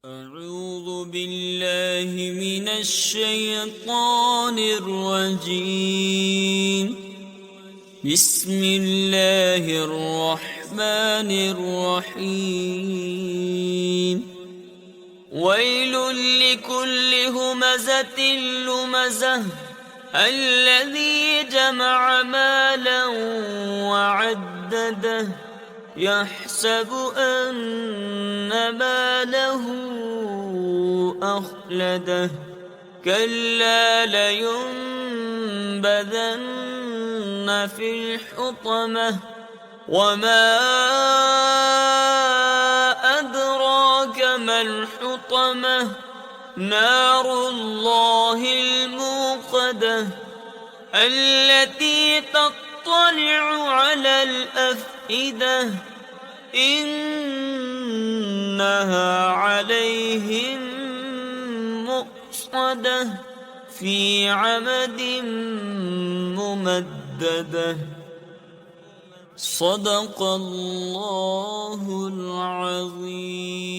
أعوذ بالله من الشيطان الرجيم. بسم الله الرحمن الرحيم. ويل لكل همزة لمزة الذي جمع مالا وعدده يحسب أن ماله أخلده كلا لينبذن في الحطمة وما أدراك ما الحطمة نار الله الموقدة التي تطلع على الأفئدة إنها عليهم مؤصدة في عمد ممددة. صدق الله العظيم.